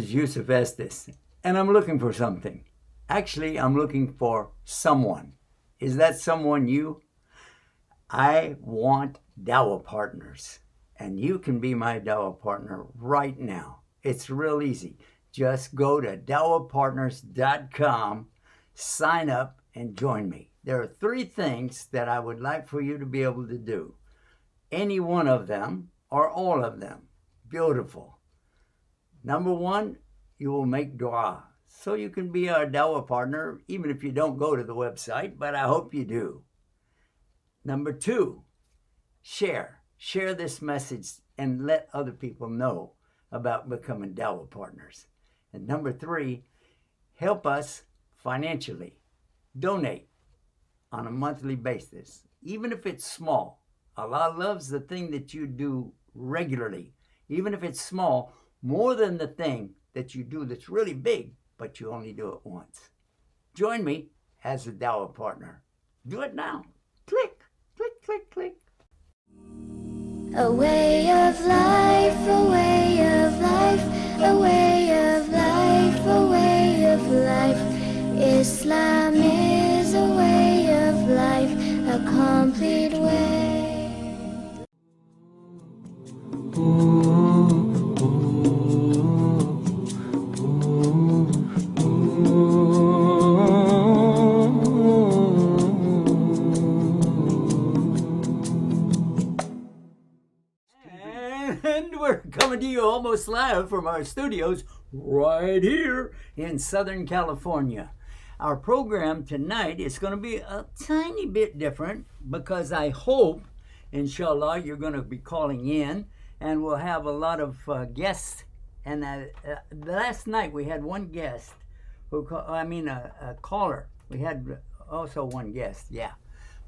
Yusuf Estes, and I'm looking for something. Actually, I'm looking for someone. Is that someone you? I want dawah partners, and you can be my dawah partner right now. It's real easy. Just go to dawahpartners.com, sign up, and join me. There are 3 things that I would like for you to be able to do. Any one of them or all of them. Beautiful. Number 1, you will make dua. So you can be our dawah partner, even if you don't go to the website, but I hope you do. Number 2, share. Share this message and let other people know about becoming dawah partners. And number 3, help us financially. Donate on a monthly basis, even if it's small. Allah loves the thing that you do regularly, even if it's small, more than the thing that you do that's really big, but you only do it once. Join me as a dawah partner. Do it now. Click, click, click, click. A way of life, a way of life, a way of life, a way of life. Islam is a way of life, a complete way. And we're coming to you almost live from our studios right here in Southern California. Our program tonight is going to be a tiny bit different because I hope, inshallah, you're going to be calling in and we'll have a lot of guests. And last night we had one guest, a caller. We had also one guest, yeah.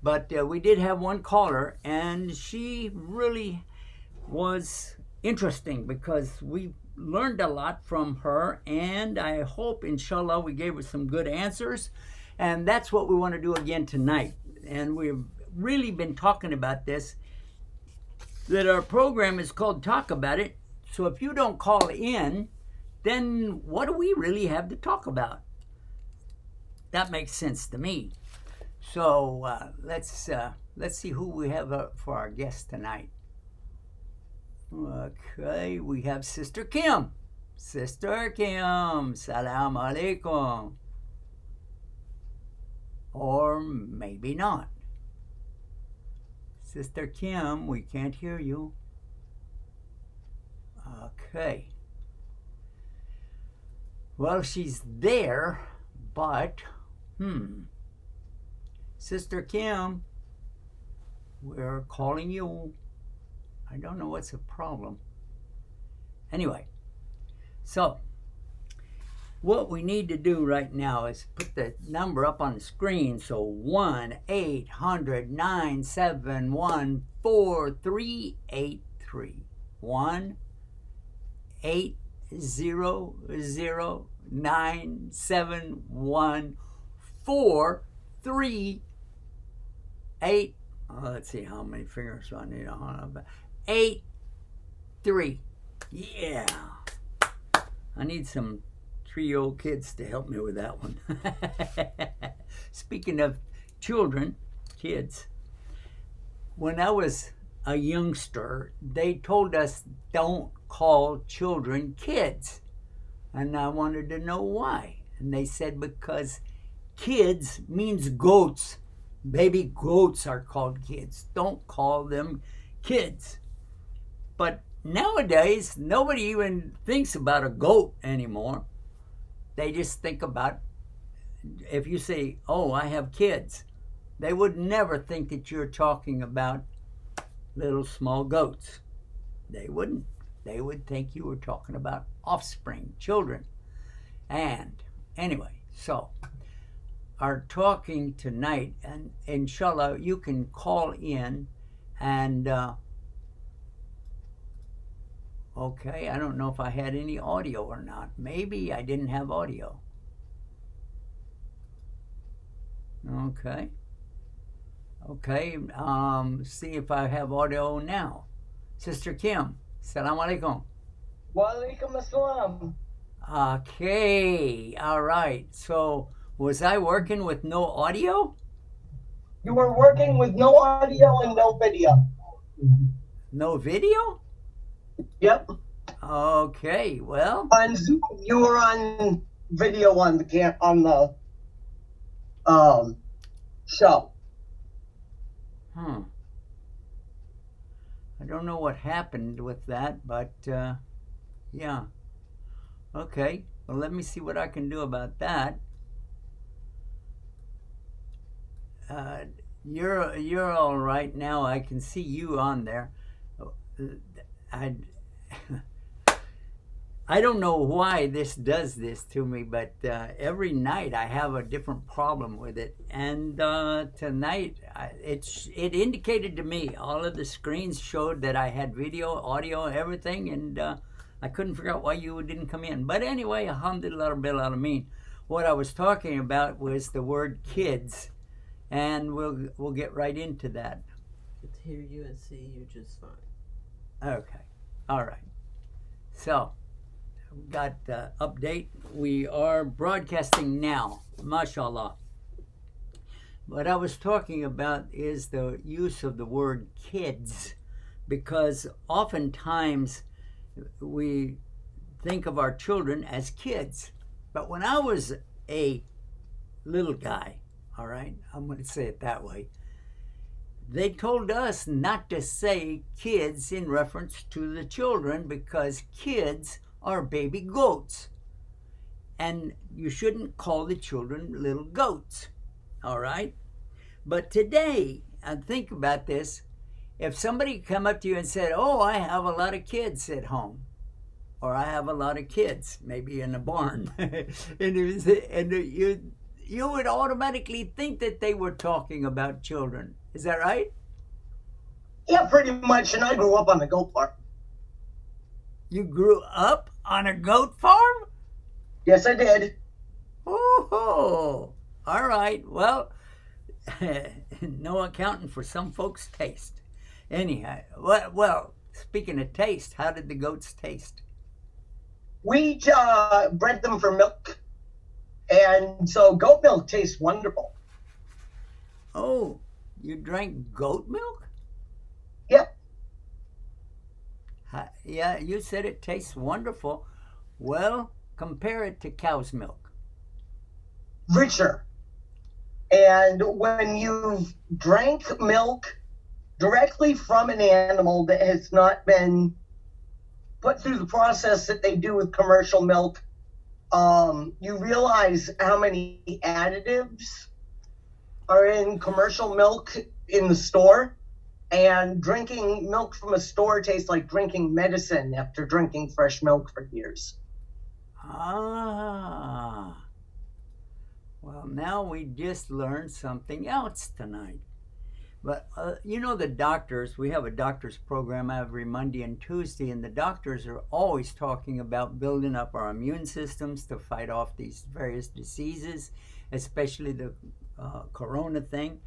But we did have one caller, and she really was interesting because we learned a lot from her, and I hope, inshallah, we gave her some good answers. And that's what we want to do again tonight. And we've really been talking about this, that our program is called Talk About It. So if you don't call in, then what do we really have to talk about? That makes sense to me. So let's see who we have for our guest tonight. Okay, we have Sister Kim. Sister Kim, salam alaikum. Or maybe not. Sister Kim, we can't hear you. Okay. Well, she's there, but, Sister Kim, we're calling you. I don't know what's the problem. Anyway, so what we need to do right now is put the number up on the screen. So 1-800-971-4383. 1-800-971-4383. Let's see how many fingers do I need on. 8-3. Yeah. I need some 3-year-old kids to help me with that one. Speaking of children, kids, when I was a youngster, they told us don't call children kids. And I wanted to know why. And they said because kids means goats. Baby goats are called kids. Don't call them kids. But nowadays, nobody even thinks about a goat anymore. They just think about, if you say, oh, I have kids, they would never think that you're talking about little small goats. They wouldn't. They would think you were talking about offspring, children. And anyway, so our talking tonight, and inshallah, you can call in and Okay, I don't know if I had any audio or not. Maybe I didn't have audio. Okay. Okay, see if I have audio now. Sister Kim, Salam Alaikum. Walaikum assalam. Okay, all right. So, was I working with no audio? You were working with no audio and no video. No video? Yep. Okay, well, On Zoom, you were on video on the show. I don't know what happened with that, but yeah. Okay, well, let me see what I can do about that. You're all right now. I can see you on there. I don't know why this does this to me, but every night I have a different problem with it. And tonight, it indicated to me, all of the screens showed that I had video, audio, everything, and I couldn't figure out why you didn't come in. But anyway, alhamdulillah rabbil alameen. What I was talking about was the word kids, and we'll get right into that. I can hear you and see you just fine. Okay, all right. So, got the update. We are broadcasting now, mashallah. What I was talking about is the use of the word kids, because oftentimes we think of our children as kids. But when I was a little guy, all right, I'm going to say it that way, they told us not to say kids in reference to the children, because kids are baby goats. And you shouldn't call the children little goats, all right? But today, and think about this, if somebody come up to you and said, oh, I have a lot of kids at home, or I have a lot of kids, maybe in a barn, and you would automatically think that they were talking about children. Is that right? Yeah, pretty much. And I grew up on the goat farm. You grew up on a goat farm? Yes, I did. Oh, all right. Well, no accounting for some folks' taste. Anyhow, well, speaking of taste, how did the goats taste? We bred them for milk. And so goat milk tastes wonderful. Oh, you drank goat milk? Yep. Yeah, you said it tastes wonderful. Well, compare it to cow's milk. Richer. And when you've drank milk directly from an animal that has not been put through the process that they do with commercial milk, you realize how many additives are in commercial milk in the store. And drinking milk from a store tastes like drinking medicine after drinking fresh milk for years. Ah. Well, now we just learned something else tonight. But, you know, the doctors, we have a doctor's program every Monday and Tuesday, and the doctors are always talking about building up our immune systems to fight off these various diseases, especially the corona thing.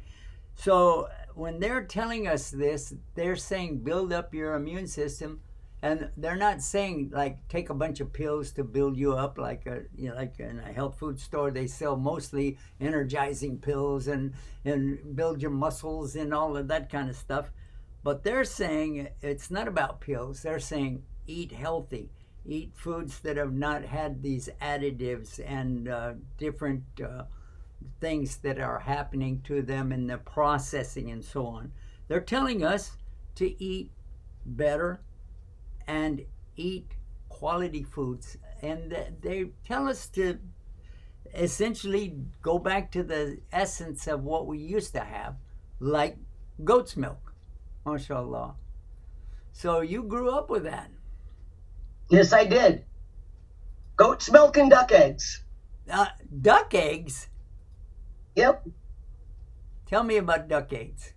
So when they're telling us this, they're saying build up your immune system, and they're not saying like take a bunch of pills to build you up, like like in a health food store they sell mostly energizing pills and build your muscles and all of that kind of stuff. But they're saying it's not about pills. They're saying eat healthy, eat foods that have not had these additives and different things that are happening to them in the processing and so on. They're telling us to eat better and eat quality foods, and they tell us to essentially go back to the essence of what we used to have, like goat's milk, mashallah. So you grew up with that. Yes, I did. Goat's milk and duck eggs. Duck eggs? Yep. Tell me about duck eggs.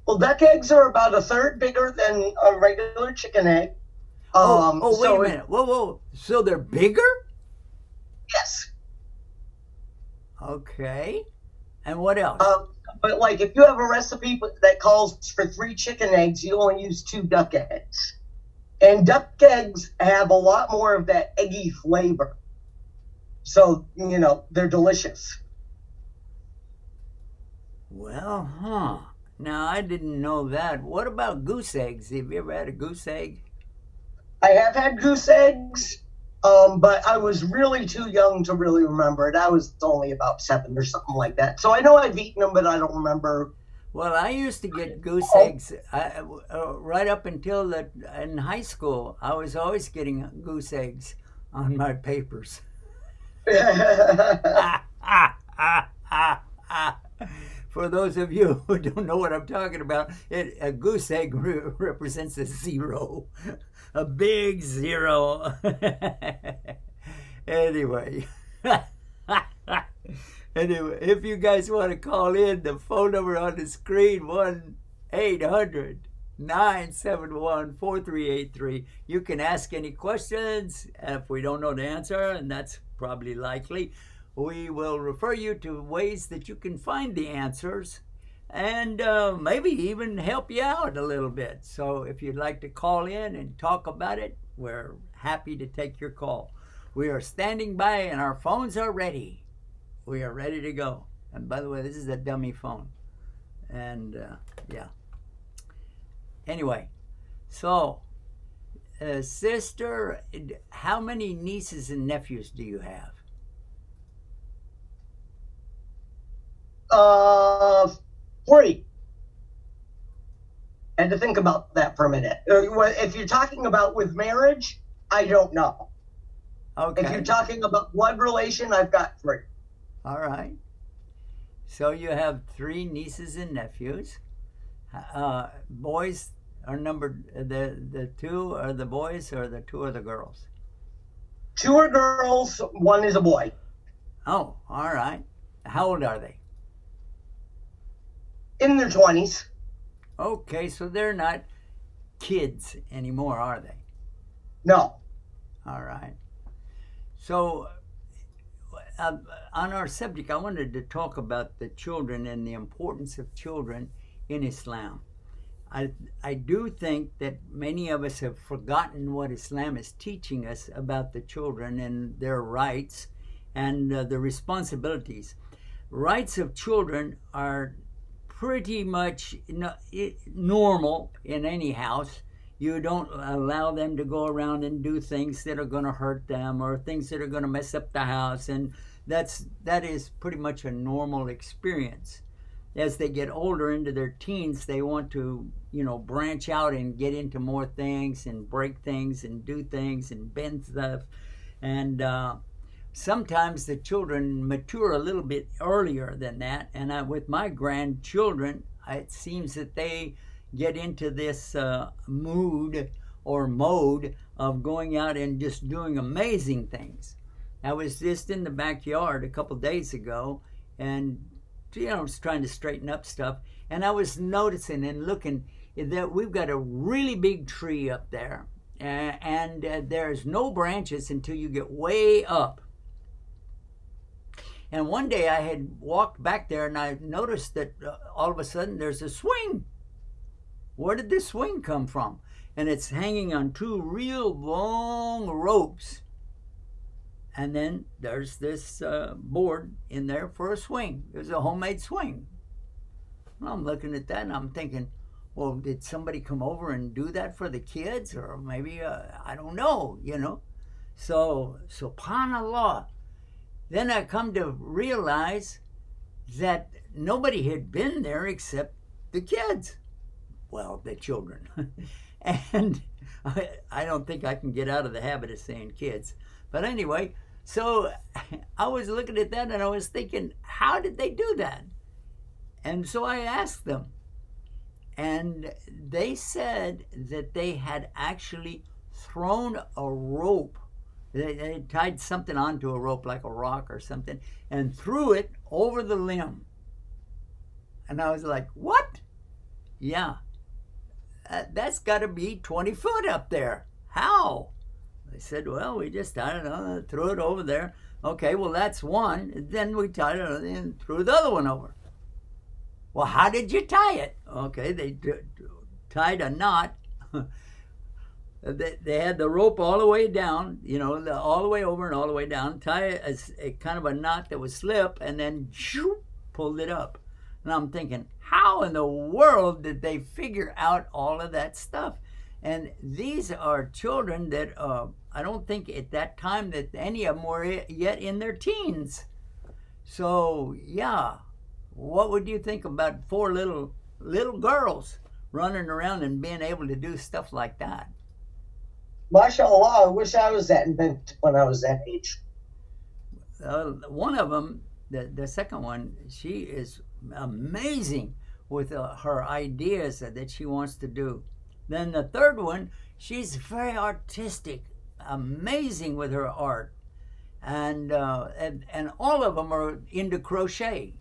Well, duck eggs are about a third bigger than a regular chicken egg. Wait a So minute. Whoa. So they're bigger? yes. Okay. And what else? But like if you have a recipe that calls for 3 chicken eggs, you only use 2 duck eggs. And duck eggs have a lot more of that eggy flavor. So, they're delicious. Well, now I didn't know that. What about goose eggs? Have you ever had a goose egg? I have had goose eggs, but I was really too young to really remember it. I was only about 7 or something like that. So I know I've eaten them, but I don't remember. Well, I used to get goose eggs right up until in high school. I was always getting goose eggs on my papers. For those of you who don't know what I'm talking about, a goose egg represents a 0, a big 0. Anyway. Anyway, if you guys want to call in, the phone number on the screen, 1-800-971-4383. You can ask any questions. If we don't know the answer, and that's probably likely, we will refer you to ways that you can find the answers and maybe even help you out a little bit. So if you'd like to call in and talk about it, we're happy to take your call. We are standing by and our phones are ready. We are ready to go. And by the way, this is a dummy phone. And yeah. Anyway, so sister, how many nieces and nephews do you have? 40. I had to think about that for a minute. If you're talking about with marriage, I don't know. Okay. If you're talking about blood relation, I've got 3. All right. So you have 3 nieces and nephews. Boys are numbered. The 2 are the boys, or the 2 are the girls? 2 are girls. 1 is a boy. Oh, all right. How old are they? In their 20s. Okay, so they're not kids anymore, are they? No. All right. So on our subject, I wanted to talk about the children and the importance of children in Islam. I do think that many of us have forgotten what Islam is teaching us about the children and their rights and the responsibilities. Rights of children are pretty much normal in any house. You don't allow them to go around and do things that are going to hurt them or things that are going to mess up the house, and that is pretty much a normal experience. As they get older into their teens, they want to, branch out and get into more things and break things and do things and bend stuff. And sometimes the children mature a little bit earlier than that. And with my grandchildren, it seems that they get into this mood or mode of going out and just doing amazing things. I was just in the backyard a couple days ago and was trying to straighten up stuff, and I was noticing and looking that we've got a really big tree up there, and there's no branches until you get way up. And one day I had walked back there and I noticed that all of a sudden there's a swing. Where did this swing come from? And it's hanging on 2 real long ropes. And then there's this board in there for a swing. It was a homemade swing. Well, I'm looking at that and I'm thinking, well, did somebody come over and do that for the kids? Or maybe, I don't know, So, subhanAllah. Then I come to realize that nobody had been there except the kids. Well, the children. And I don't think I can get out of the habit of saying kids. But anyway, so I was looking at that and I was thinking, how did they do that? And so I asked them. And they said that they had actually thrown a rope. They tied something onto a rope like a rock or something and threw it over the limb. And I was like, what? Yeah. That's got to be 20 foot up there. How? They said, well, we just, I don't know, threw it over there. Okay, well, that's one. Then we tied it and threw the other one over. Well, how did you tie it? Okay, they tied a knot. They had the rope all the way down, you know, all the way over and all the way down, tie a kind of a knot that would slip, and then pulled it up. And I'm thinking, how in the world did they figure out all of that stuff? And these are children that I don't think at that time that any of them were yet in their teens. So, yeah, what would you think about 4 little girls running around and being able to do stuff like that? MashaAllah, I wish I was that inventive when I was that age. One of them, the second one, she is amazing with her ideas that she wants to do. Then the third one, she's very artistic, amazing with her art. And all of them are into crochet.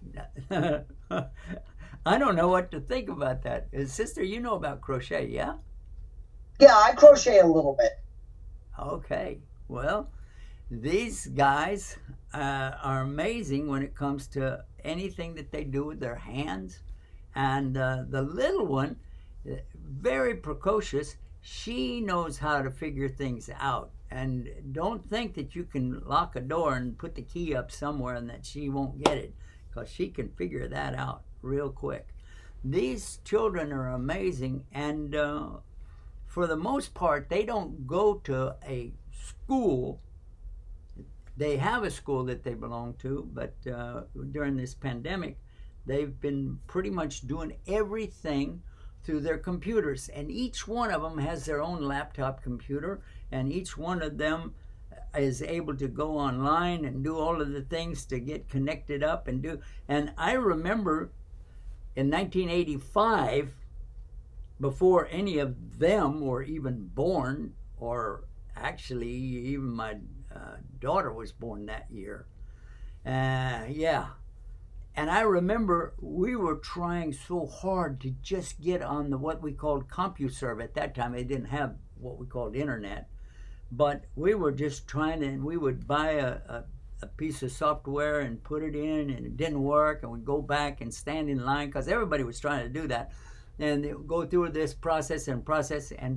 I don't know what to think about that. Sister, you know about crochet, yeah? Yeah, I crochet a little bit. Okay. Well, these guys are amazing when it comes to anything that they do with their hands. And the little one, very precocious, she knows how to figure things out. And don't think that you can lock a door and put the key up somewhere and that she won't get it, because she can figure that out real quick. These children are amazing, and for the most part, they don't go to a school. They have a school that they belong to, but during this pandemic, they've been pretty much doing everything through their computers. And each one of them has their own laptop computer, and each one of them is able to go online and do all of the things to get connected up and do. And I remember in 1985, before any of them were even born, or actually even my daughter was born that year. Yeah. And I remember we were trying so hard to just get on the what we called CompuServe. At that time, they didn't have what we called internet. But we were just trying, and we would buy a piece of software and put it in, and it didn't work, and we'd go back and stand in line, because everybody was trying to do that. And they would go through this process, and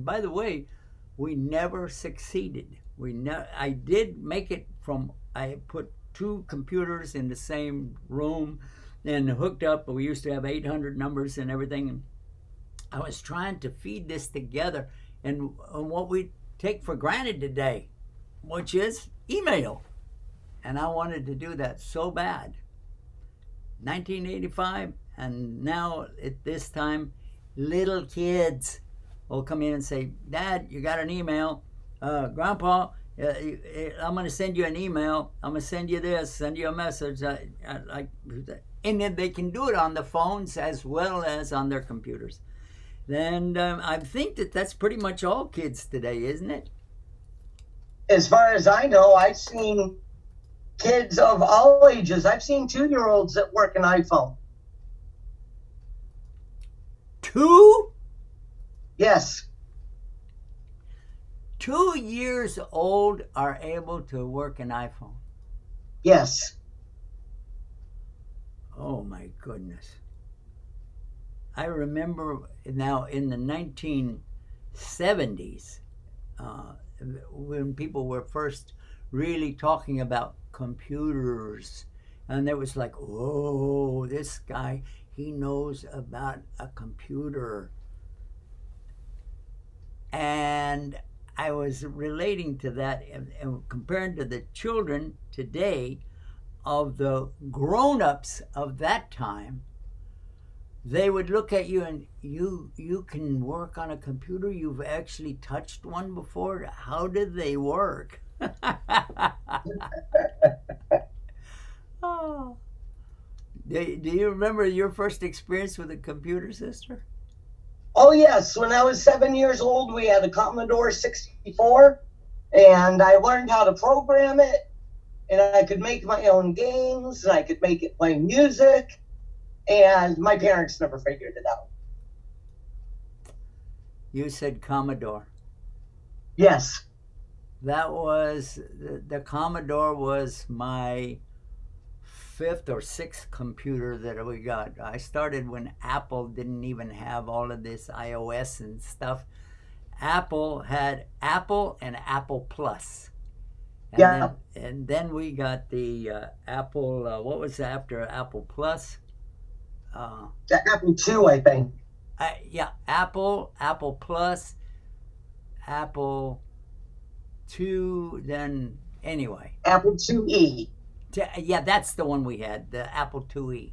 by the way, we never succeeded. I did make it I put 2 computers in the same room and hooked up. We used to have 800 numbers and everything. I was trying to feed this together, and what we take for granted today, which is email. And I wanted to do that so bad. 1985, and now at this time, little kids will come in and say, Dad, you got an email. Grandpa, I'm going to send you an email. I'm going to send you this, send you a message. And then they can do it on the phones as well as on their computers. And I think that's pretty much all kids today, isn't it? As far as I know, I've seen kids of all ages. I've seen 2-year-olds that work an iPhone. 2? Yes. 2 years old are able to work an iPhone. Yes. Oh my goodness. I remember now in the 1970s, when people were first really talking about computers, and it was like, oh, this guy, he knows about a computer. And I was relating to that and comparing to the children today of the grown-ups of that time. They would look at you and you can work on a computer? You've actually touched one before? How did they work? Oh. Do you remember your first experience with a computer, sister? Oh, yes. When I was 7 years old, we had a Commodore 64, and I learned how to program it, and I could make my own games, and I could make it play music, and my parents never figured it out. You said Commodore. Yes. That was the Commodore was my fifth or sixth computer that we got. I started when Apple didn't even have all of this iOS and stuff. Apple had Apple and Apple Plus. Yeah. And then we got the Apple, what was after Apple Plus? The Apple II, I think. Yeah, Apple Plus, Apple 2, then anyway. Apple IIe. Yeah, that's the one we had, the Apple IIe.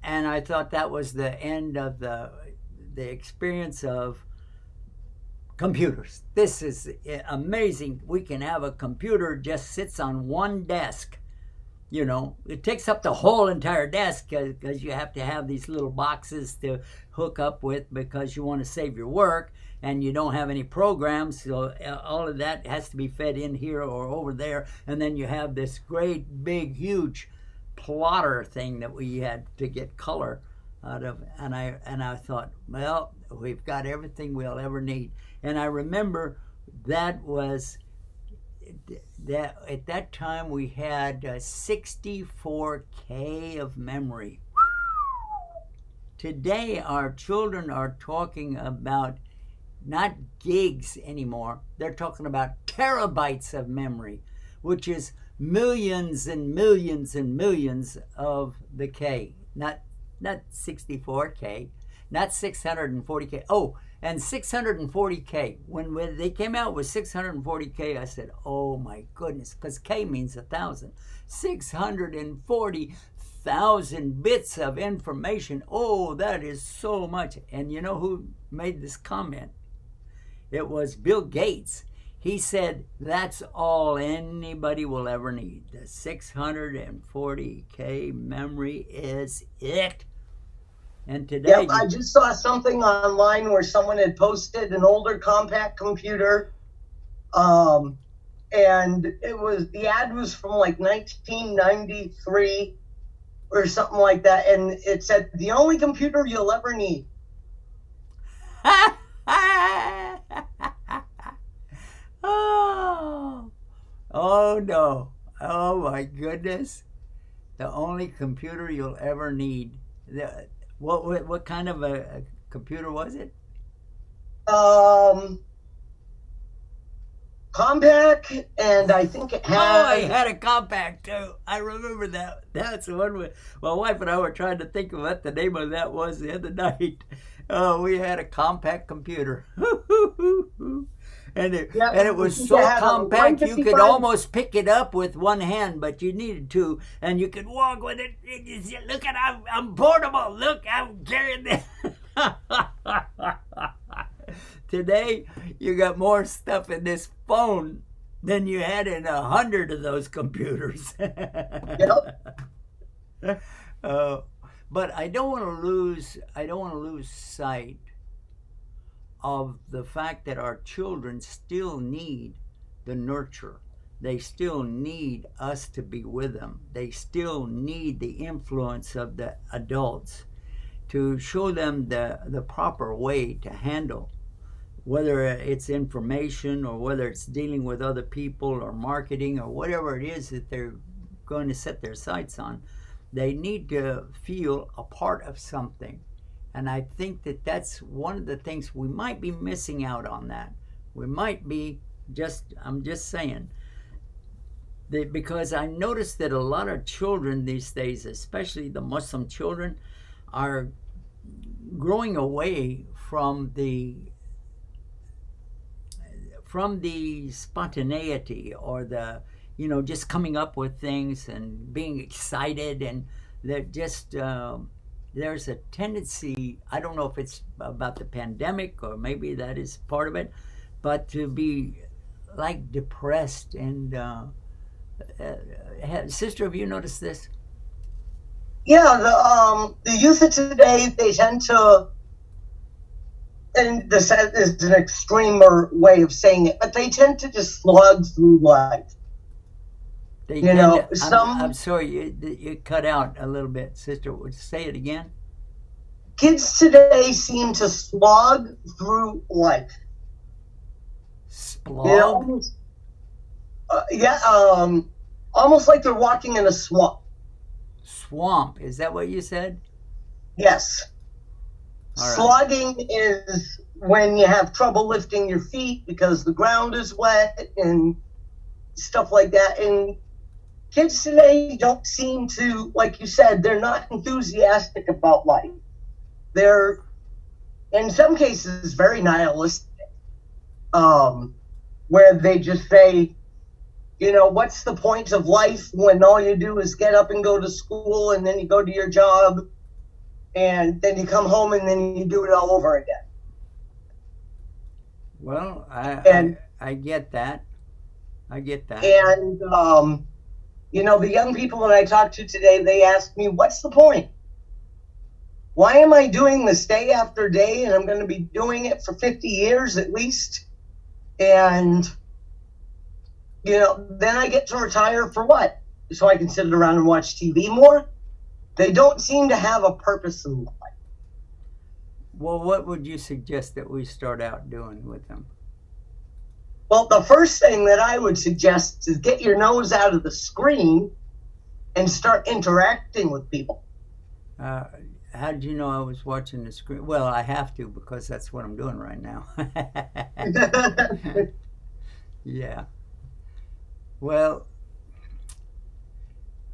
And I thought that was the end of the experience of computers. This is amazing. We can have a computer just sits on one desk. You know, it takes up the whole entire desk because you have to have these little boxes to hook up with because you want to save your work and you don't have any programs. So all of that has to be fed in here or over there. And then you have this great, big, huge plotter thing that we had to get color out of. And I thought, well, we've got everything we'll ever need. And I remember that was... that at that time we had 64K of memory. Today our children are talking about not gigs anymore. They're talking about terabytes of memory, which is millions and millions and millions of the K. Not 64K, not 640K. Oh, and 640K. When they came out with 640K, I said, oh my goodness, because K means 1,000. 640,000 bits of information. Oh, that is so much. And you know who made this comment? It was Bill Gates. He said, that's all anybody will ever need. The 640K memory is it. And today, yep, I just saw something online where someone had posted an older compact computer, and it was, the ad was from like 1993 or something like that, and it said the only computer you'll ever need. Oh no! Oh my goodness! The only computer you'll ever need. What kind of a computer was it? Compact, and I think it had... Oh, I had a compact too. I remember that. That's the one with my wife and I were trying to think of what the name of that was the other night. Oh, we had a compact computer. And it was so compact you could almost pick it up with one hand, but you needed to, and you could walk with it. Look at, I'm portable. Look, I'm carrying this. Today, you got more stuff in this phone than you had in 100 of those computers. Yep. But I don't want to lose sight of the fact that our children still need the nurture. They still need us to be with them. They still need the influence of the adults to show them the proper way to handle, whether it's information or whether it's dealing with other people or marketing or whatever it is that they're going to set their sights on. They need to feel a part of something. And I think that that's one of the things we might be missing out on that. We might be I'm just saying, that because I noticed that a lot of children these days, especially the Muslim children, are growing away from the spontaneity or the, just coming up with things and being excited, and they're just... there's a tendency, I don't know if it's about the pandemic or maybe that is part of it, but to be like depressed. And sister, have you noticed this? Yeah, the youth of today, they tend to, and this is an extremer way of saying it, but they tend to just slog through life. I'm sorry, you cut out a little bit, sister. Would you say it again? Kids today seem to slog through life. You know, Splog? almost, almost like they're walking in a swamp. Swamp. Is that what you said? Yes. All right. Slogging is when you have trouble lifting your feet because the ground is wet and stuff like that. And kids today don't seem to, like you said, they're not enthusiastic about life. They're, in some cases, very nihilistic, where they just say, you know, what's the point of life when all you do is get up and go to school and then you go to your job and then you come home and then you do it all over again. Well, And I get that. I get that. and you know, the young people that I talk to today, they ask me, what's the point? Why am I doing this day after day? And I'm going to be doing it for 50 years at least. And, you know, then I get to retire for what? So I can sit around and watch TV more? They don't seem to have a purpose in life. Well, what would you suggest that we start out doing with them? Well, the first thing that I would suggest is get your nose out of the screen and start interacting with people. How did you know I was watching the screen? Well, I have to because that's what I'm doing right now. Yeah. Well,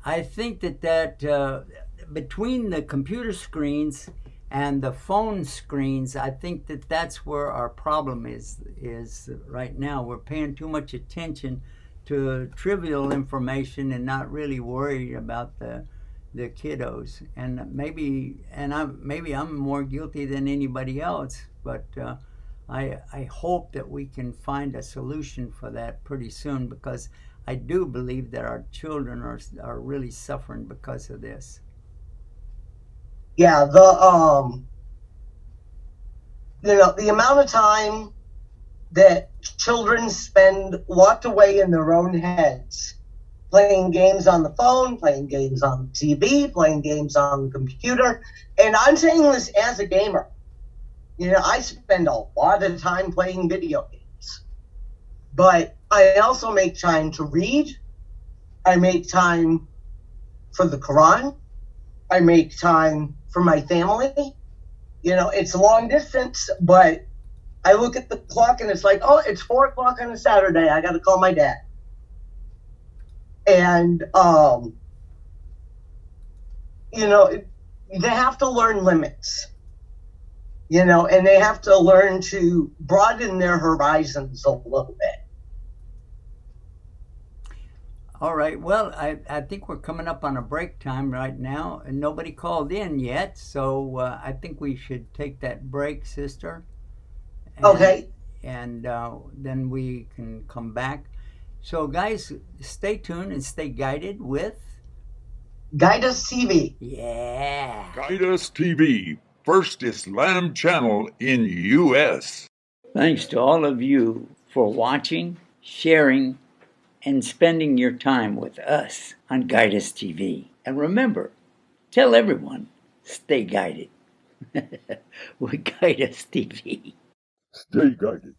I think that between the computer screens and the phone screens, I think that that's where our problem is right now. We're paying too much attention to trivial information and not really worried about the kiddos. And maybe I'm more guilty than anybody else, but I hope that we can find a solution for that pretty soon, because I do believe that our children are really suffering because of this. Yeah, you know, the amount of time that children spend locked away in their own heads, playing games on the phone, playing games on the TV, playing games on the computer. And I'm saying this as a gamer. You know, I spend a lot of time playing video games. But I also make time to read. I make time for the Quran. I make time for my family. You know, it's long distance, but I look at the clock and it's like, oh, it's 4 o'clock on a Saturday. I got to call my dad. And, you know, they have to learn limits, you know, and they have to learn to broaden their horizons a little bit. All right. Well, I think we're coming up on a break time right now, and nobody called in yet, so I think we should take that break, sister. And, Okay. And then we can come back. So, guys, stay tuned and stay guided with Guide Us TV. Yeah. Guide Us TV, first Islam channel in U.S. Thanks to all of you for watching, sharing, and spending your time with us on Guide Us TV. And remember, tell everyone, stay guided with Guide Us TV. Stay guided.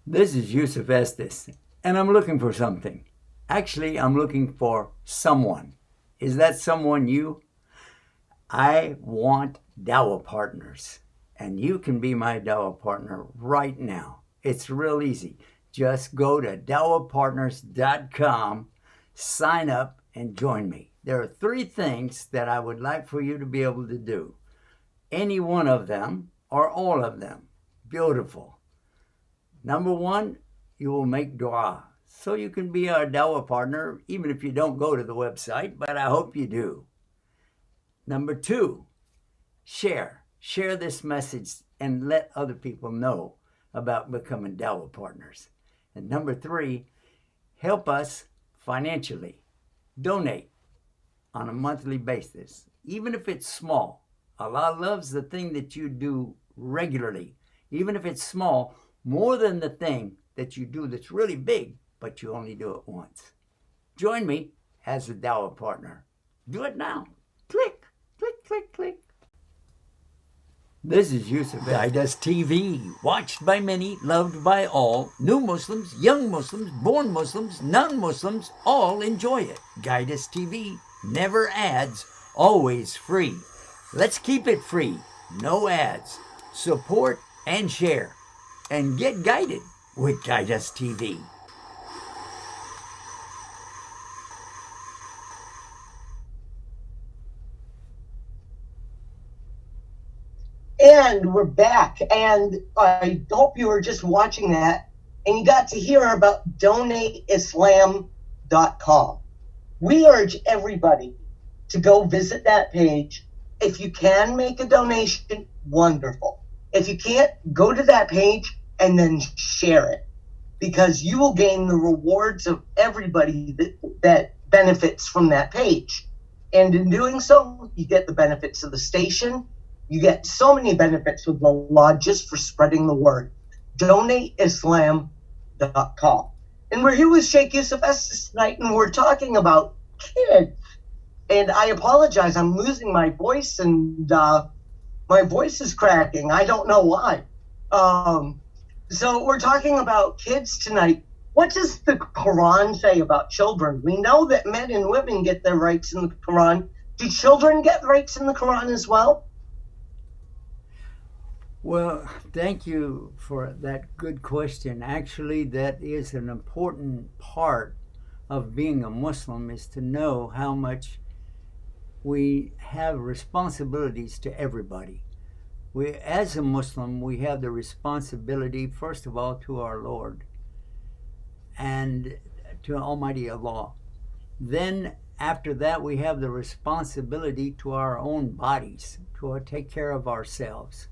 This is Yusuf Estes, and I'm looking for something. Actually, I'm looking for someone. Is that someone you? I want dawah partners, and you can be my dawah partner right now. It's real easy. Just go to dawahpartners.com, sign up, and join me. There are 3 things that I would like for you to be able to do. Any one of them or all of them. Beautiful. Number 1, you will make dua. So you can be our dawah partner, even if you don't go to the website, but I hope you do. Number 2, share. Share this message and let other people know about becoming dawah partners. And number 3, help us financially. Donate on a monthly basis, even if it's small. Allah loves the thing that you do regularly, even if it's small, more than the thing that you do that's really big, but you only do it once. Join me as a dawah partner. Do it now. Click, click, click, click. This is Yusuf. Guide Us TV, watched by many, loved by all. New Muslims, young Muslims, born Muslims, non-Muslims, all enjoy it. Guide Us TV, never ads, always free. Let's keep it free, no ads. Support and share, and get guided with Guide Us TV. And we're back, and I hope you were just watching that and you got to hear about donateislam.com. We urge everybody to go visit that page. If you can make a donation, wonderful. If you can't, go to that page and then share it, because you will gain the rewards of everybody that benefits from that page. And in doing so, you get the benefits of the station. You get so many benefits with the law just for spreading the word. DonateIslam.com. And we're here with Sheikh Yusuf S tonight, and we're talking about kids. And I apologize, I'm losing my voice, and my voice is cracking. I don't know why. So we're talking about kids tonight. What does the Quran say about children? We know that men and women get their rights in the Quran. Do children get rights in the Quran as well? Well, thank you for that good question. Actually, that is an important part of being a Muslim, is to know how much we have responsibilities to everybody. As a Muslim, we have the responsibility, first of all, to our Lord and to Almighty Allah. Then, after that, we have the responsibility to our own bodies, to take care of ourselves,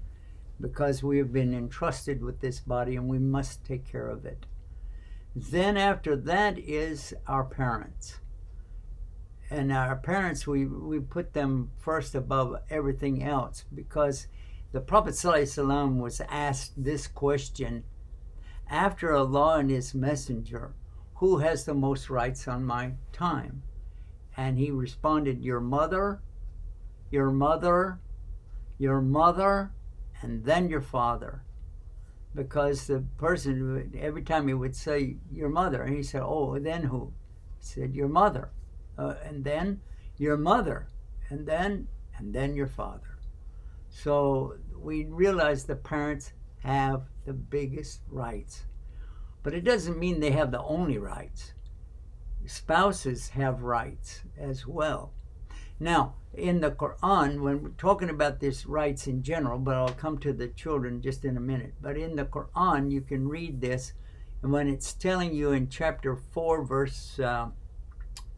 because we have been entrusted with this body and we must take care of it. Then after that is our parents. And our parents, we put them first above everything else, because the Prophet ﷺ was asked this question: after Allah and His Messenger, who has the most rights on my time? And he responded, your mother, your mother, your mother, and then your father. Because the person, every time he would say your mother, and he said, oh, then who? He said your mother, and then your mother, and then your father. So we realize the parents have the biggest rights, but it doesn't mean they have the only rights. Spouses have rights as well. Now, in the Quran, when we're talking about this rights in general, but I'll come to the children just in a minute, but in the Quran, you can read this, and when it's telling you in chapter 4, verse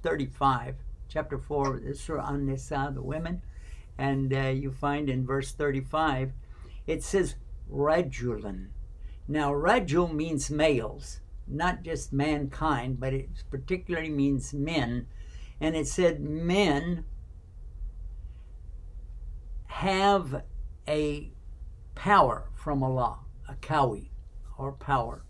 35, chapter 4, Surah An-Nisa, the women, and you find in verse 35, it says, Rajulan. Now, Rajul means males, not just mankind, but it particularly means men, and it said men have a power from Allah, a kawi, or power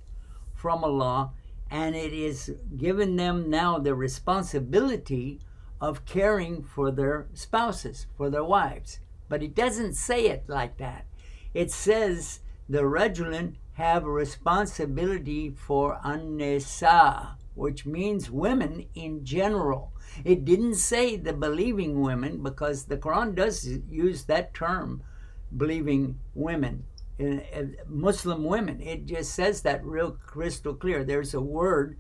from Allah, and it is given them now the responsibility of caring for their spouses, for their wives. But it doesn't say it like that. It says the Rajulin have a responsibility for an-nisa, which means women in general. It didn't say the believing women, because the Quran does use that term, believing women, Muslim women. It just says that real crystal clear. There's a word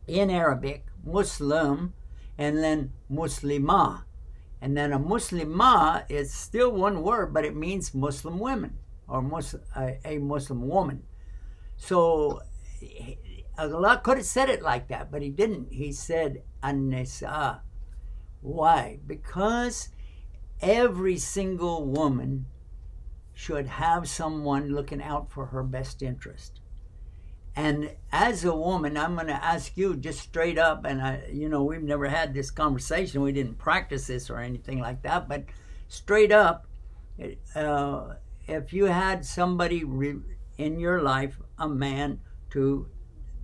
in Arabic, Muslim, and then Muslimah. And then a Muslimah is still one word, but it means Muslim women, or a Muslim woman. So Allah could have said it like that, but He didn't. He said an-nisa. Why? Because every single woman should have someone looking out for her best interest. And as a woman, I'm going to ask you just straight up, and we've never had this conversation, we didn't practice this or anything like that, but straight up, if you had somebody in your life, a man, to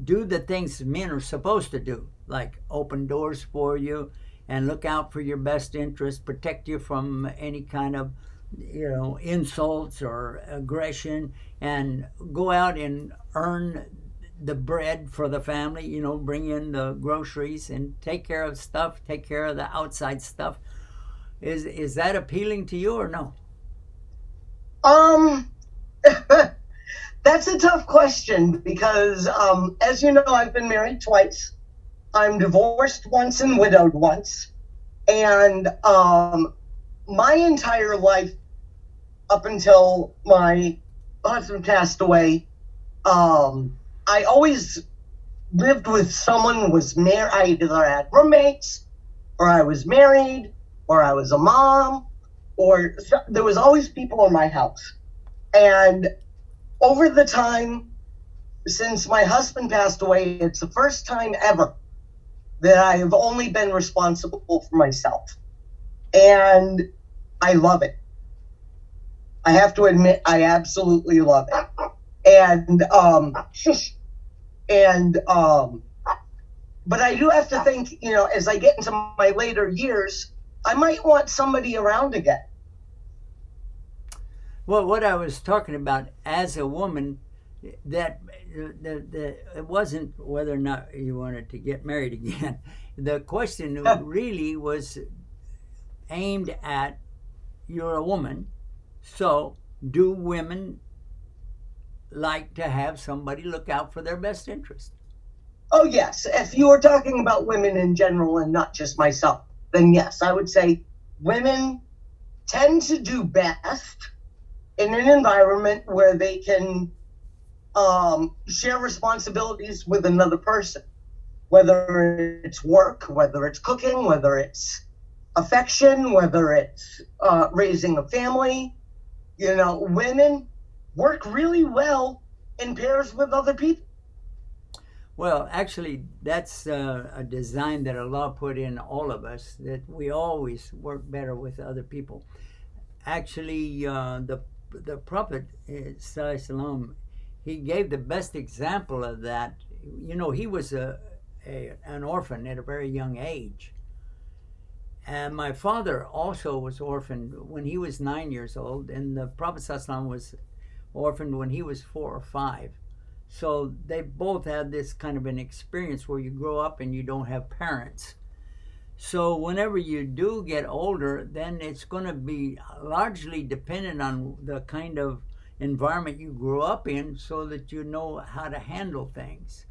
do the things men are supposed to do, like open doors for you and look out for your best interest, protect you from any kind of insults or aggression, and go out and earn the bread for the family, bring in the groceries and take care of stuff, take care of the outside stuff. Is that appealing to you or no? That's a tough question because, as you know, I've been married twice. I'm divorced once and widowed once. And my entire life, up until my husband passed away, I always lived with someone, was married. I either had roommates, or I was married, or I was a mom, or there was always people in my house. And over the time since my husband passed away, it's the first time ever that I have only been responsible for myself. And I love it. I have to admit, I absolutely love it. But I do have to think, as I get into my later years, I might want somebody around again. Well, what I was talking about as a woman, that it wasn't whether or not you wanted to get married again. The question really was aimed at, you're a woman, so do women like to have somebody look out for their best interest? Oh, yes. If you were talking about women in general and not just myself, then yes, I would say women tend to do best in an environment where they can share responsibilities with another person, whether it's work, whether it's cooking, whether it's affection, whether it's raising a family. Women work really well in pairs with other people. Well, actually, that's a design that Allah put in all of us, that we always work better with other people. Actually, the Prophet, Sallallahu, he gave the best example of that. He was an orphan at a very young age. And my father also was orphaned when he was 9 years old, and the Prophet Sallallahu was orphaned when he was 4 or 5. So they both had this kind of an experience where you grow up and you don't have parents. So whenever you do get older, then it's going to be largely dependent on the kind of environment you grew up in, so that you know how to handle things.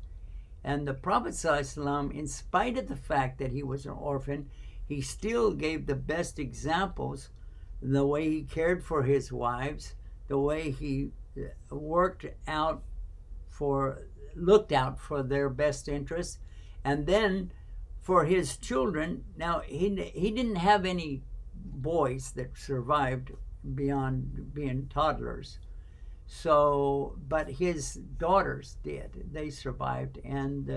And the Prophet ﷺ, in spite of the fact that he was an orphan, he still gave the best examples, the way he cared for his wives, the way he looked out for their best interests, and then for his children. Now, he didn't have any boys that survived beyond being toddlers. So, but his daughters did. They survived. And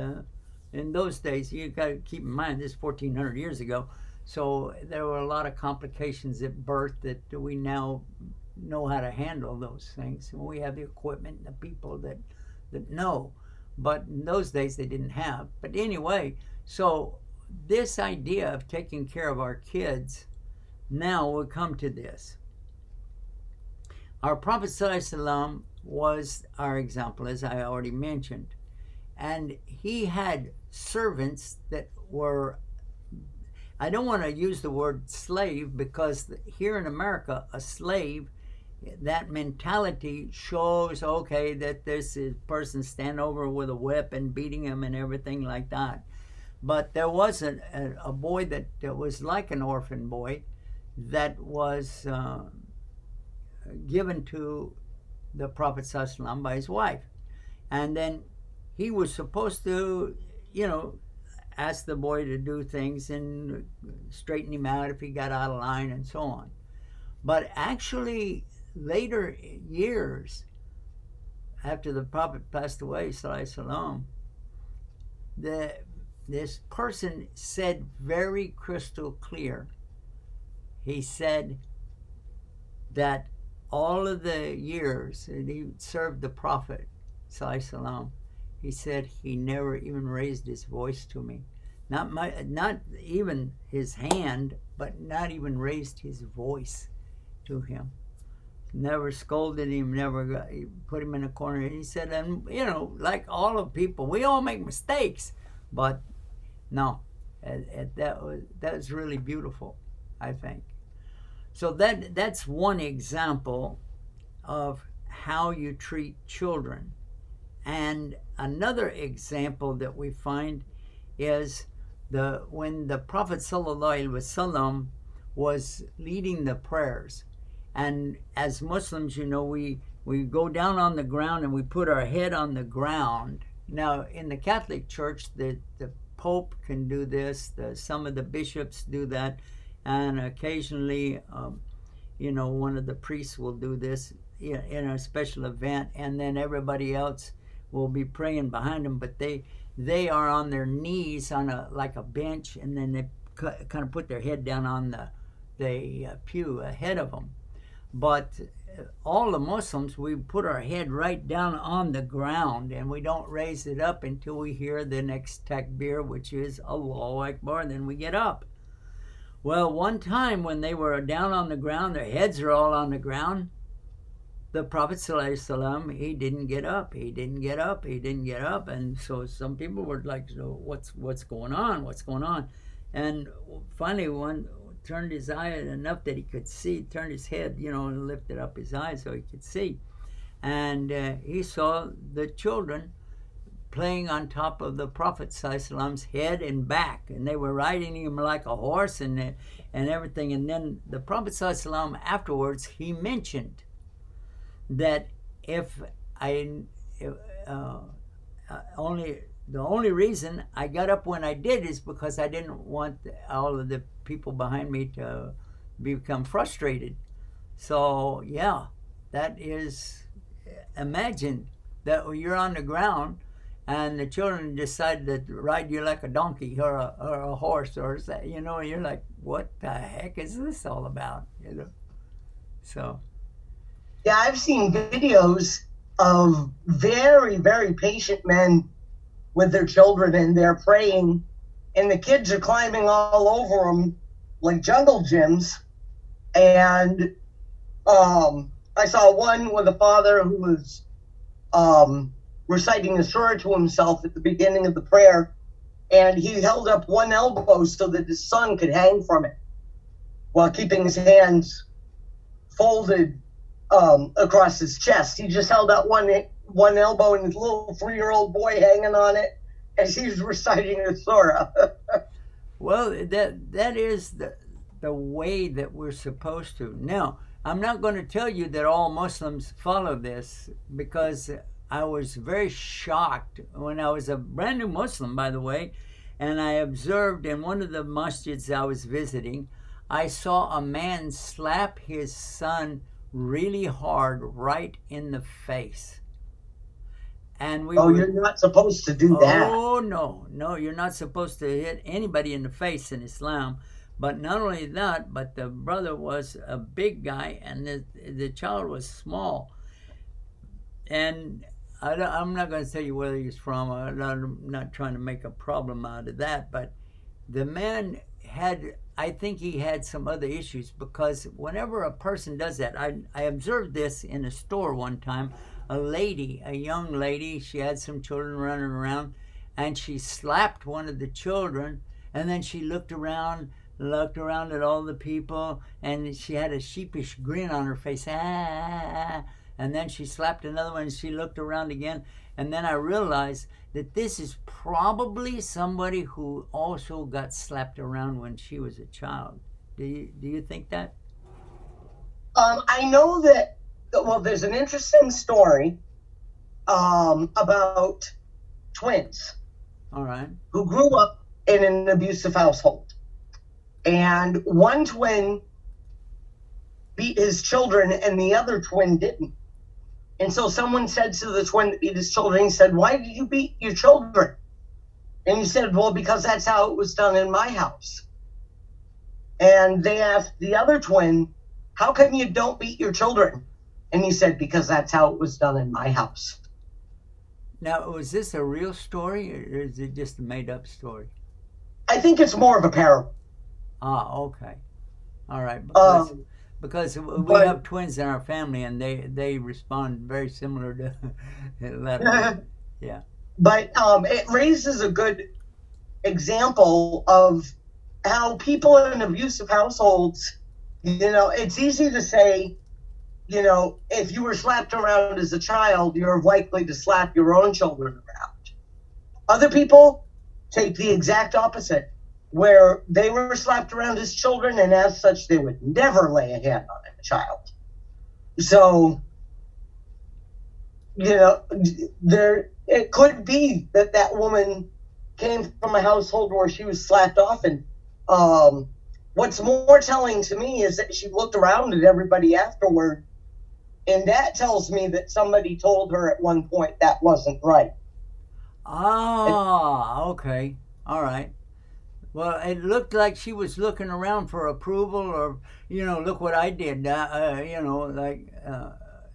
in those days, you got to keep in mind, this is 1,400 years ago. So there were a lot of complications at birth that we now know how to handle those things. And we have the equipment and the people that know. But in those days, they didn't have. But anyway, so this idea of taking care of our kids, now we'll come to this. Our Prophet ﷺ was our example, as I already mentioned. And he had servants that were, I don't want to use the word slave, because here in America, a slave, that mentality shows, okay, that this person stand over with a whip and beating him and everything like that. But there was a boy that was like an orphan boy that was given to the Prophet ﷺ by his wife. And then he was supposed to, ask the boy to do things and straighten him out if he got out of line and so on. But actually, later years, after the Prophet passed away, ﷺ, this person said very crystal clear, he said that all of the years that he served the Prophet, ﷺ, he said he never even raised his voice to me. Not even his hand, but not even raised his voice to him. Never scolded him, never put him in a corner. He said, and like all of people, we all make mistakes, but no, that was really beautiful, I think. So that's one example of how you treat children. And another example that we find is when the Prophet ﷺ was leading the prayers. And as Muslims, we go down on the ground and we put our head on the ground. Now, in the Catholic Church, the Pope can do this. Some of the bishops do that. And occasionally, one of the priests will do this in a special event. And then everybody else will be praying behind them. But they are on their knees on like a bench. And then they kind of put their head down on the pew ahead of them. But all the Muslims, we put our head right down on the ground and we don't raise it up until we hear the next takbir, which is Allahu Akbar, then we get up. Well, one time when they were down on the ground, their heads are all on the ground, the Prophet ﷺ, he didn't get up. He didn't get up. He didn't get up. And so some people were like, so what's going on? What's going on? And finally one turned his eye enough that he could see, turned his head, and lifted up his eyes so he could see. And he saw the children playing on top of the Prophet ﷺ's head and back. And they were riding him like a horse and everything. And then the Prophet ﷺ afterwards, he mentioned that the only reason I got up when I did is because I didn't want all of the people behind me to become frustrated. So yeah, that is, imagine that you're on the ground and the children decide to ride you like a donkey or a horse or that, you're like, what the heck is this all about? So yeah, I've seen videos of very, very patient men with their children, and they're praying, and the kids are climbing all over them like jungle gyms. And I saw one with a father who was reciting a surah to himself at the beginning of the prayer, and he held up one elbow so that his son could hang from it while keeping his hands folded across his chest. He just held out one elbow and his little 3-year-old boy hanging on it as he's reciting the surah. Well, that is the way that we're supposed to. Now, I'm not going to tell you that all Muslims follow this, because I was very shocked when I was a brand new Muslim, by the way, and I observed in one of the masjids I was visiting, I saw a man slap his son really hard right in the face. And you're not supposed to do that. Oh, no, you're not supposed to hit anybody in the face in Islam. But not only that, but the brother was a big guy and the child was small. And I'm not going to tell you where he's from. I'm not trying to make a problem out of that. But the man I think he had some other issues, because whenever a person does that, I observed this in a store one time. A young lady, she had some children running around, and she slapped one of the children, and then she looked around at all the people, and she had a sheepish grin on her face. And then she slapped another one, and she looked around again. And then I realized that this is probably somebody who also got slapped around when she was a child. Do you think that? I know that, well, there's an interesting story about twins. All right. Who grew up in an abusive household. And one twin beat his children and the other twin didn't. And so someone said to the twin that beat his children, he said, "Why did you beat your children?" And he said, "Well, because that's how it was done in my house." And they asked the other twin, "How come you don't beat your children?" And he said, "Because that's how it was done in my house." Now, was this a real story, or is it just a made-up story? I think it's more of a parable. Ah, okay. All right. Because we But- have twins in our family, and they respond very similar to that. Yeah. But it raises a good example of how people in abusive households, it's easy to say, if you were slapped around as a child, you're likely to slap your own children around. Other people take the exact opposite, where they were slapped around as children, and as such, they would never lay a hand on a child. So, it could be that woman came from a household where she was slapped off. And what's more telling to me is that she looked around at everybody afterward, and that tells me that somebody told her at one point that wasn't right. Okay. All right. Well, it looked like she was looking around for approval, or, look what I did.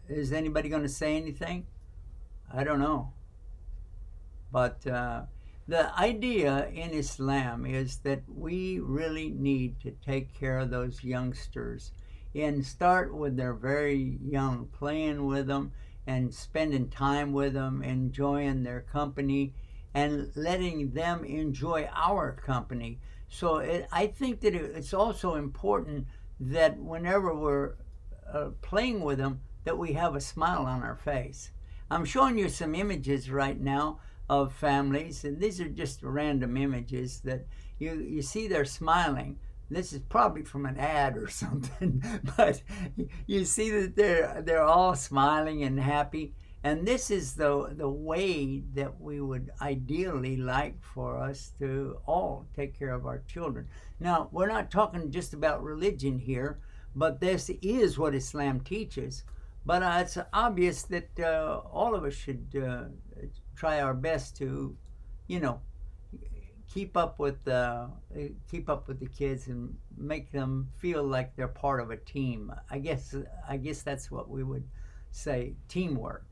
Is anybody going to say anything? I don't know. But the idea in Islam is that we really need to take care of those youngsters and start with their very young, playing with them and spending time with them, enjoying their company, and letting them enjoy our company. So I think that it's also important that whenever we're playing with them, that we have a smile on our face. I'm showing you some images right now of families, and these are just random images that you see they're smiling. This is probably from an ad or something, but you see that they're all smiling and happy. And this is the way that we would ideally like for us to all take care of our children. Now, we're not talking just about religion here, but this is what Islam teaches. But it's obvious that all of us should try our best to, keep up with the kids and make them feel like they're part of a team. I guess that's what we would say, teamwork.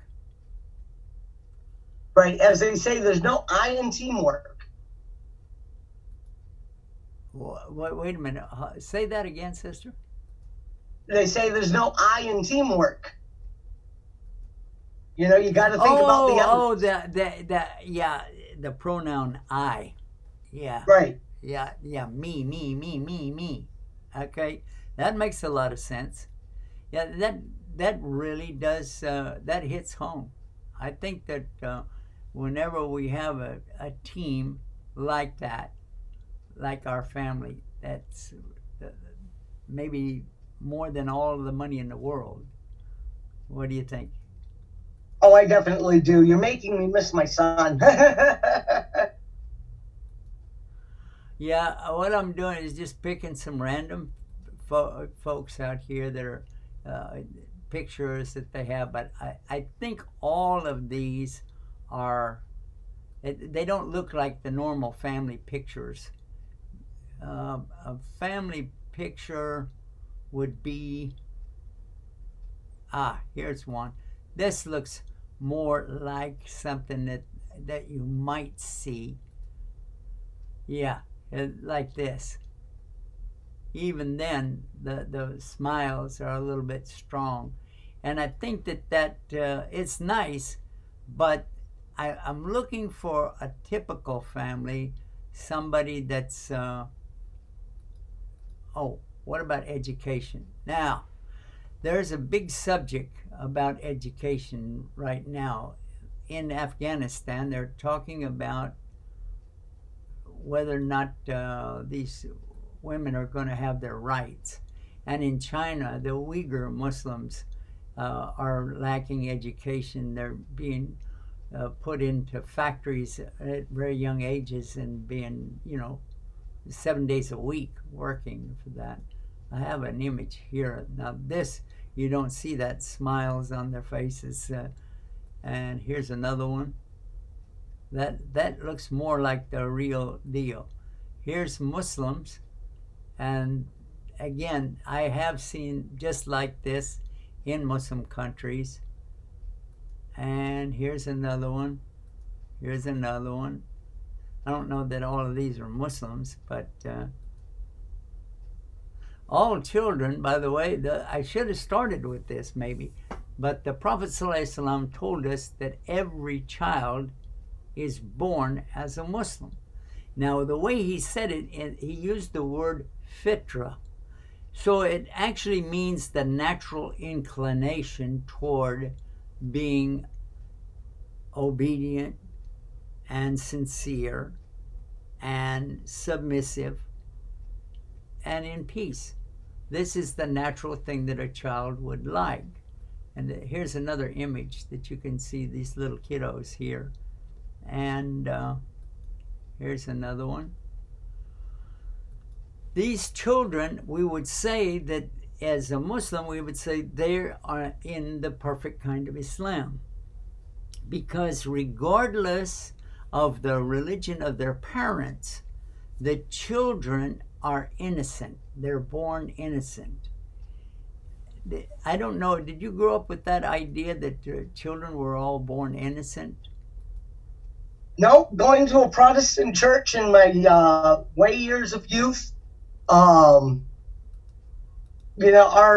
Right. As they say, there's no I in teamwork. Wait a minute. Say that again, sister. They say there's no I in teamwork. You got to think about the others. The pronoun I. Yeah. Right. Yeah. Me. Okay. That makes a lot of sense. Yeah, that really does, that hits home. I think that whenever we have a team like that, like our family, that's maybe more than all of the money in the world. What do you think? Oh, I definitely do. You're making me miss my son. Yeah, what I'm doing is just picking some random folks out here that are pictures that they have, but I think all of these they don't look like the normal family pictures. A family picture would be, here's one. This looks more like something that you might see. Yeah, like this. Even then, the smiles are a little bit strong. And I think that it's nice, but I'm looking for a typical family, somebody that's, what about education? Now, there's a big subject about education right now. In Afghanistan, they're talking about whether or not these women are going to have their rights. And in China, the Uyghur Muslims are lacking education. They're being put into factories at very young ages and being, 7 days a week working for that. I have an image here. Now this, you don't see that smiles on their faces. And here's another one. That looks more like the real deal. Here's Muslims. And again, I have seen just like this in Muslim countries. And here's another one. Here's another one. I don't know that all of these are Muslims, but all children, by the way, I should have started with this maybe, but the Prophet ﷺ told us that every child is born as a Muslim. Now, the way he said it, he used the word fitra. So it actually means the natural inclination toward being obedient and sincere and submissive and in peace. This is the natural thing that a child would like. And here's another image that you can see these little kiddos here. And here's another one. These children, we would say that as a Muslim, we would say they are in the perfect kind of Islam. Because regardless of the religion of their parents, the children are innocent. They're born innocent. I don't know, did you grow up with that idea that children were all born innocent? No, going to a Protestant church in my way years of youth, our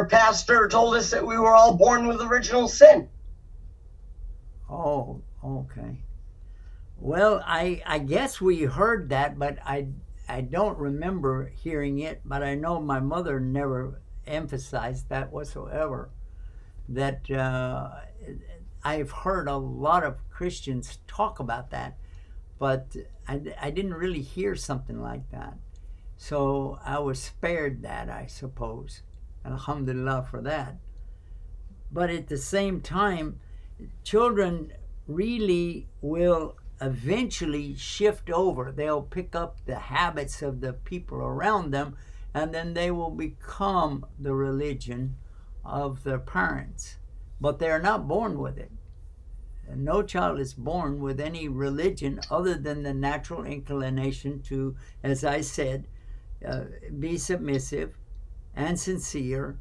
pastor told us that we were all born with original sin. Oh, okay. Well, I guess we heard that, but I don't remember hearing it, but I know my mother never emphasized that whatsoever. That I've heard a lot of Christians talk about that, but I didn't really hear something like that. So I was spared that, I suppose. Alhamdulillah for that. But at the same time, children really will eventually shift over. They'll pick up the habits of the people around them, and then they will become the religion of their parents. But they're not born with it. And no child is born with any religion other than the natural inclination to, as I said, be submissive and sincere.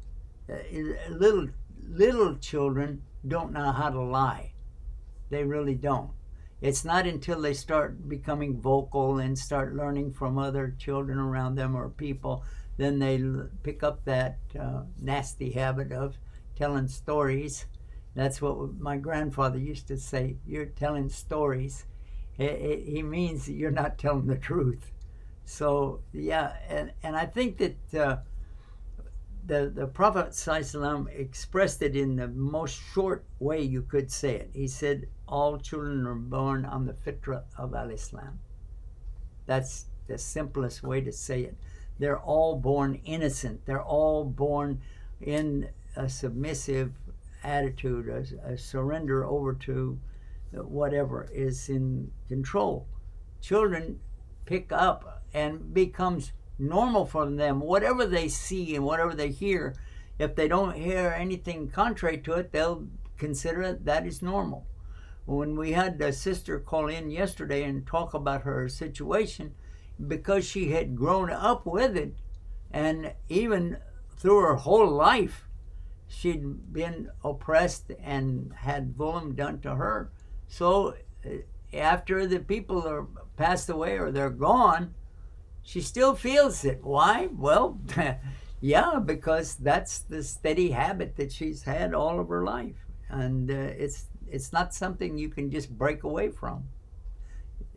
Little children don't know how to lie. They really don't. It's not until they start becoming vocal and start learning from other children around them or people, then they pick up that nasty habit of telling stories. That's what my grandfather used to say, you're telling stories. He means that you're not telling the truth. So, yeah, and I think that the Prophet ﷺ expressed it in the most short way you could say it. He said, all children are born on the fitra of al-Islam. That's the simplest way to say it. They're all born innocent. They're all born in a submissive attitude, a surrender over to whatever is in control. Children pick up and becomes normal for them. Whatever they see and whatever they hear, if they don't hear anything contrary to it, they'll consider that is normal. When we had a sister call in yesterday and talk about her situation, because she had grown up with it, and even through her whole life, she'd been oppressed and had zulm done to her. So after the people are passed away or they're gone, she still feels it. Why? Well, yeah, because that's the steady habit that she's had all of her life. And it's not something you can just break away from.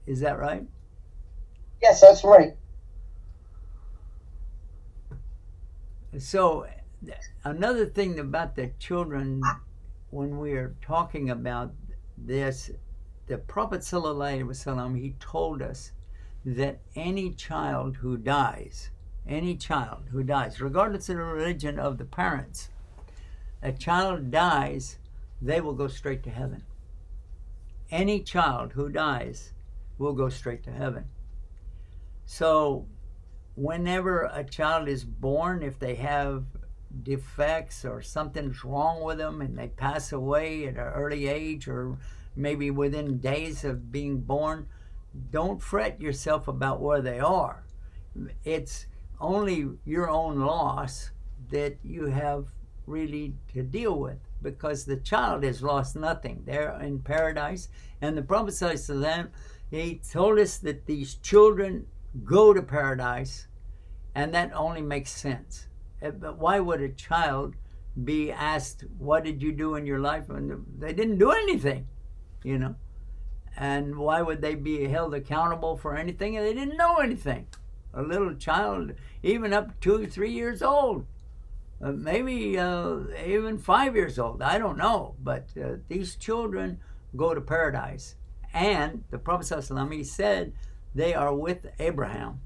Is that right? Yes, that's right. So another thing about the children, when we are talking about this, the Prophet ﷺ, he told us that any child who dies, regardless of the religion of the parents, a child dies, they will go straight to heaven. Any child who dies will go straight to heaven. So whenever a child is born, if they have defects or something's wrong with them and they pass away at an early age or maybe within days of being born, don't fret yourself about where they are. It's only your own loss that you have really to deal with, because the child has lost nothing. They're in paradise. And the Prophet ﷺ, he told us that these children go to paradise, and that only makes sense. But why would a child be asked, what did you do in your life? And they didn't do anything, you know. And why would they be held accountable for anything? They didn't know anything. A little child, even up to 2 or 3 years old, maybe even 5 years old, I don't know. But these children go to paradise. And the Prophet ﷺ, he said they are with Abraham.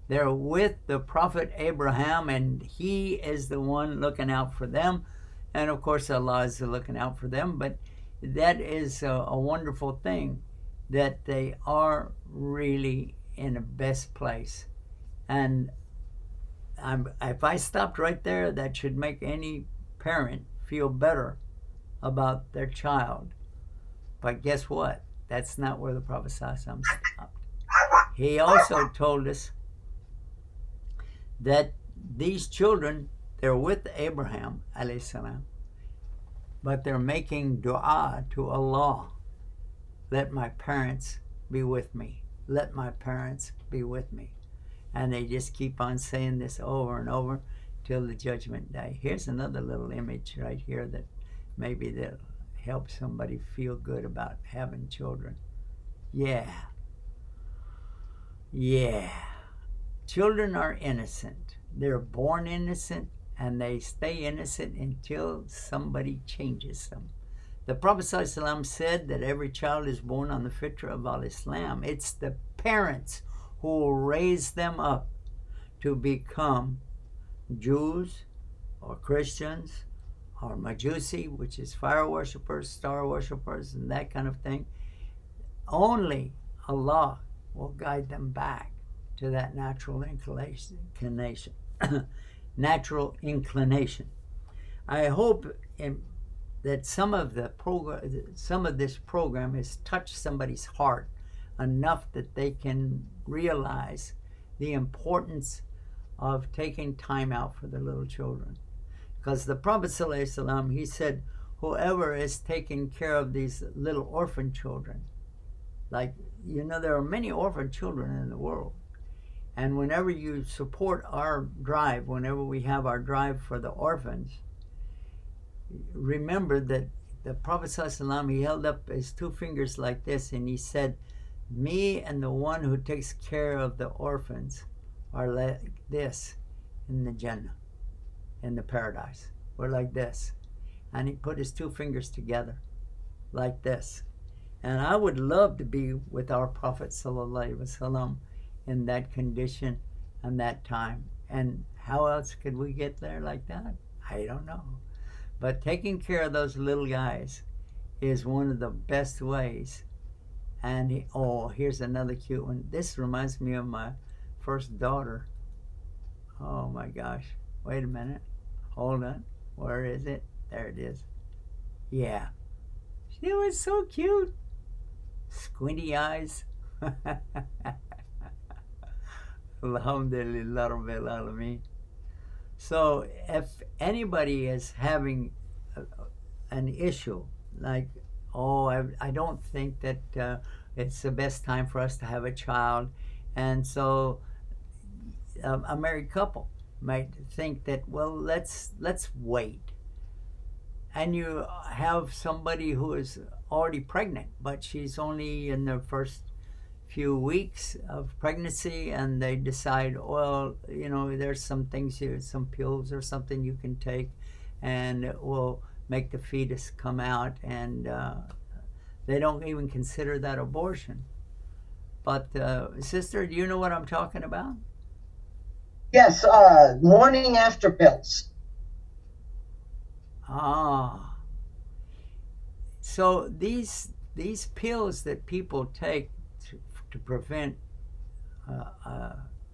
They're with the Prophet Abraham, and he is the one looking out for them. And of course, Allah is looking out for them. But that is a wonderful thing, that they are really in the best place. And if I stopped right there, that should make any parent feel better about their child. But guess what? That's not where the Prophet ﷺ stopped. He also told us that these children, they're with Abraham, alayhi salam, but they're making dua to Allah. Let my parents be with me. Let my parents be with me. And they just keep on saying this over and over till the judgment day. Here's another little image right here that maybe that'll help somebody feel good about having children. Yeah. Children are innocent. They're born innocent, and they stay innocent until somebody changes them. The Prophet ﷺ said that every child is born on the fitrah of al-Islam. It's the parents who will raise them up to become Jews or Christians or Majusi, which is fire worshippers, star worshippers, and that kind of thing. Only Allah will guide them back to that natural inclination. Natural inclination. I hope that some of this program has touched somebody's heart enough that they can realize the importance of taking time out for the little children. Because the Prophet ﷺ, he said, whoever is taking care of these little orphan children, like, you know, there are many orphan children in the world. And whenever you support our drive, whenever we have our drive for the orphans, remember that the Prophet ﷺ, he held up his 2 fingers like this, and he said, me and the one who takes care of the orphans are like this in the Jannah, in the paradise. We're like this. And he put his 2 fingers together like this. And I would love to be with our Prophet ﷺ in that condition and that time. And how else could we get there like that? I don't know. But taking care of those little guys is one of the best ways. And here's another cute one. This reminds me of my first daughter. Oh my gosh. Wait a minute. Hold on. Where is it? There it is. Yeah. She was so cute. Squinty eyes. Alhamdulillah Rabbil Alameen. So if anybody is having an issue like, I don't think that it's the best time for us to have a child, and so a married couple might think that, well, let's wait. And you have somebody who is already pregnant, but she's only in the first few weeks of pregnancy, and they decide, well, you know, there's some things here, some pills or something you can take, and it will make the fetus come out, and they don't even consider that abortion. But sister, do you know what I'm talking about? Yes, morning after pills. So these pills that people take to prevent,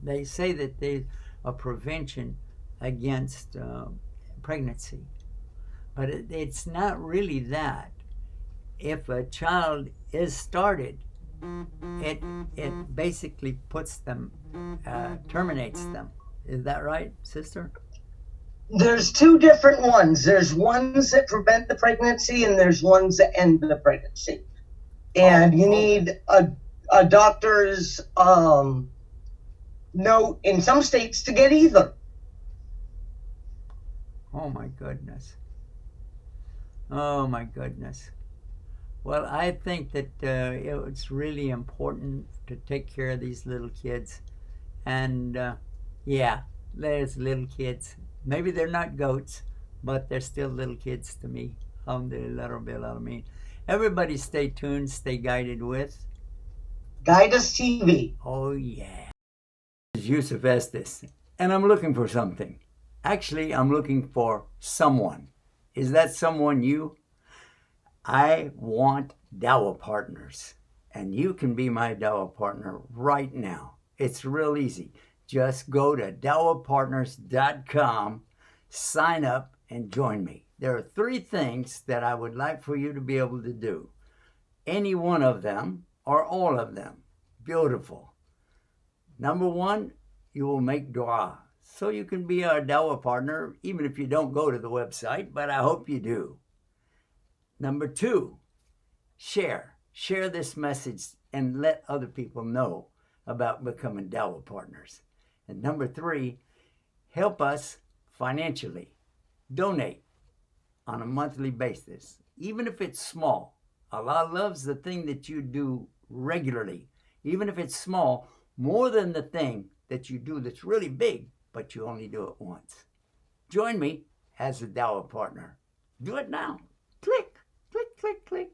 they say that they are prevention against pregnancy, but it's not really that. If a child is started, it basically puts them, terminates them. Is that right, sister? There's 2 different ones. There's ones that prevent the pregnancy, and there's ones that end the pregnancy. And you need a doctor's note in some states to get either. Oh my goodness. Oh my goodness. Well, I think that it's really important to take care of these little kids. And yeah, there's little kids. Maybe they're not goats, but they're still little kids to me. Alhamdulillah. Everybody stay tuned, stay guided with Guidus TV. Oh yeah. This is Yusuf Estes, and I'm looking for something. Actually, I'm looking for someone. Is that someone you? I want dawah partners, and you can be my dawah partner right now. It's real easy. Just go to dawahpartners.com, sign up, and join me. There are 3 things that I would like for you to be able to do. Any one of them or all of them. Beautiful. Number 1, you will make dua. So you can be our dawah partner, even if you don't go to the website, but I hope you do. Number 2, share. Share this message and let other people know about becoming dawah partners. And number 3, help us financially. Donate on a monthly basis, even if it's small. Allah loves the thing that you do regularly, even if it's small, more than the thing that you do that's really big, but you only do it once. Join me as a dawah partner. Do it now. Click, click, click, click.